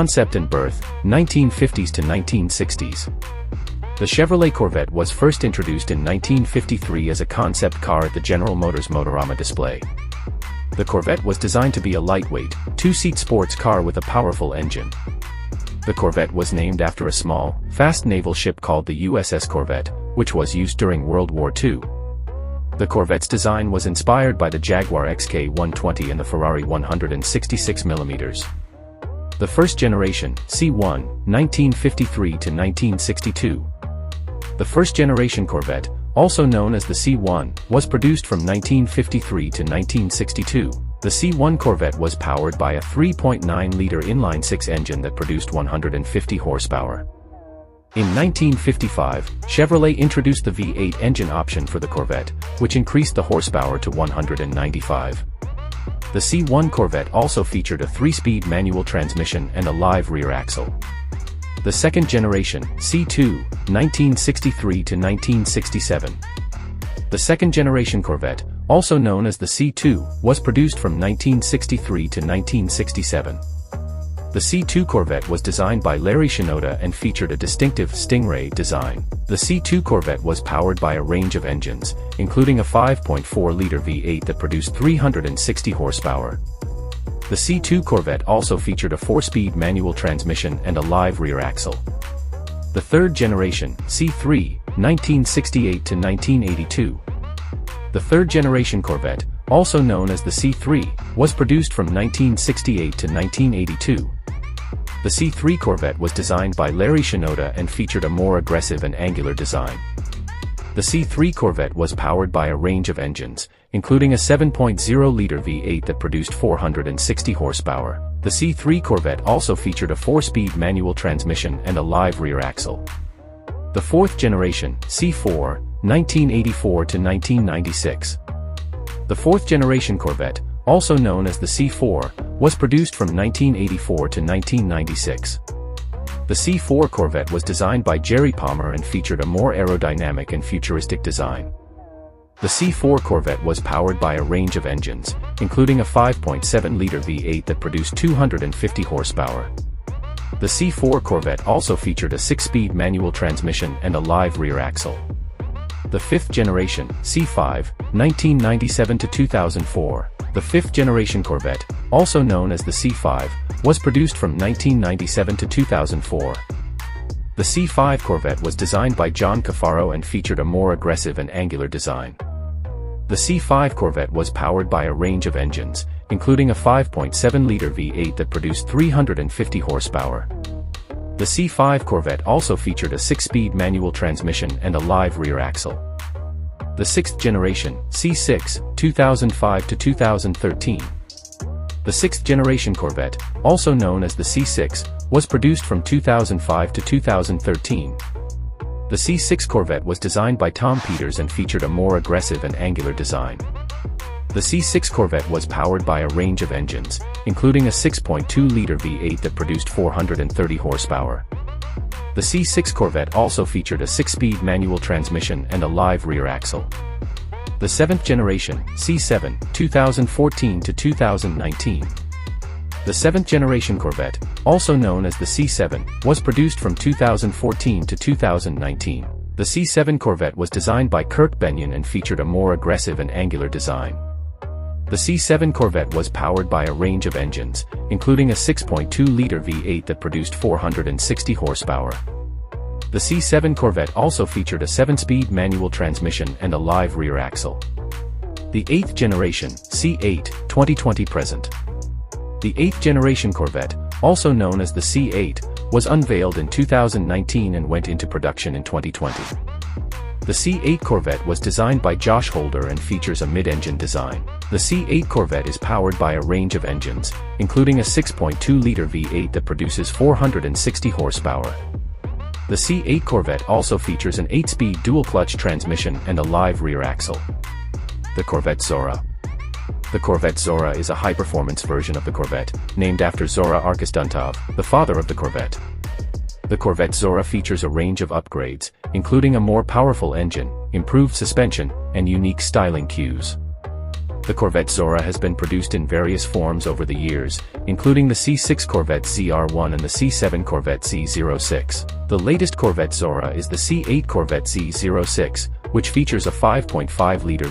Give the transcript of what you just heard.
Concept and birth, 1950s to 1960s. The Chevrolet Corvette was first introduced in 1953 as a concept car at the General Motors Motorama display. The Corvette was designed to be a lightweight, two-seat sports car with a powerful engine. The Corvette was named after a small, fast naval ship called the USS Corvette, which was used during World War II. The Corvette's design was inspired by the Jaguar XK120 and the Ferrari 166mm. The first generation, C1, 1953 to 1962. The first generation Corvette, also known as the C1, was produced from 1953 to 1962. The C1 Corvette was powered by a 3.9-liter inline-six engine that produced 150 horsepower. In 1955, Chevrolet introduced the V8 engine option for the Corvette, which increased the horsepower to 195. The C1 Corvette also featured a 3-speed manual transmission and a live rear axle. The second generation, C2, 1963 to 1967. The second generation Corvette, also known as the C2, was produced from 1963 to 1967. The C2 Corvette was designed by Larry Shinoda and featured a distinctive Stingray design. The C2 Corvette was powered by a range of engines, including a 5.4-liter V8 that produced 360 horsepower. The C2 Corvette also featured a 4-speed manual transmission and a live rear axle. The third generation, C3, 1968 to 1982. The third generation Corvette, also known as the C3, was produced from 1968 to 1982. The C3 Corvette was designed by Larry Shinoda and featured a more aggressive and angular design. The C3 Corvette was powered by a range of engines, including a 7.0-liter V8 that produced 460 horsepower. The C3 Corvette also featured a 4-speed manual transmission and a live rear axle. The fourth generation, C4, 1984 to 1996. The fourth generation Corvette, also known as the C4, was produced from 1984 to 1996. The C4 Corvette was designed by Jerry Palmer and featured a more aerodynamic and futuristic design. The C4 Corvette was powered by a range of engines, including a 5.7-liter V8 that produced 250 horsepower. The C4 Corvette also featured a 6-speed manual transmission and a live rear axle. The fifth generation, C5, 1997 to 2004. The fifth generation Corvette, also known as the C5, was produced from 1997 to 2004. The C5 Corvette was designed by John Cafaro and featured a more aggressive and angular design. The C5 Corvette was powered by a range of engines, including a 5.7-liter V8 that produced 350 horsepower. The C5 Corvette also featured a 6-speed manual transmission and a live rear axle. The sixth generation, C6, 2005 to 2013. The sixth generation Corvette, also known as the C6, was produced from 2005 to 2013. The C6 Corvette was designed by Tom Peters and featured a more aggressive and angular design. The C6 Corvette was powered by a range of engines, including a 6.2-liter V8 that produced 430 horsepower. The C6 Corvette also featured a 6-speed manual transmission and a live rear axle. The seventh generation, C7, 2014 to 2019. The seventh generation Corvette, also known as the C7, was produced from 2014 to 2019. The C7 Corvette was designed by Kirk Benyon and featured a more aggressive and angular design. The C7 Corvette was powered by a range of engines, including a 6.2-liter V8 that produced 460 horsepower. The C7 Corvette also featured a 7-speed manual transmission and a live rear axle. The 8th generation, C8, 2020 present. The 8th generation Corvette, also known as the C8, was unveiled in 2019 and went into production in 2020. The C8 Corvette was designed by Josh Holder and features a mid-engine design. The C8 Corvette is powered by a range of engines, including a 6.2-liter V8 that produces 460 horsepower. The C8 Corvette also features an 8-speed dual-clutch transmission and a live rear axle. The Corvette Zora. The Corvette Zora is a high-performance version of the Corvette, named after Zora Arkus-Duntov, the father of the Corvette. The Corvette Zora features a range of upgrades, including a more powerful engine, improved suspension, and unique styling cues. The Corvette Zora has been produced in various forms over the years, including the C6 Corvette ZR1 and the C7 Corvette Z06. The latest Corvette Zora is the C8 Corvette Z06, which features a 5.5-liter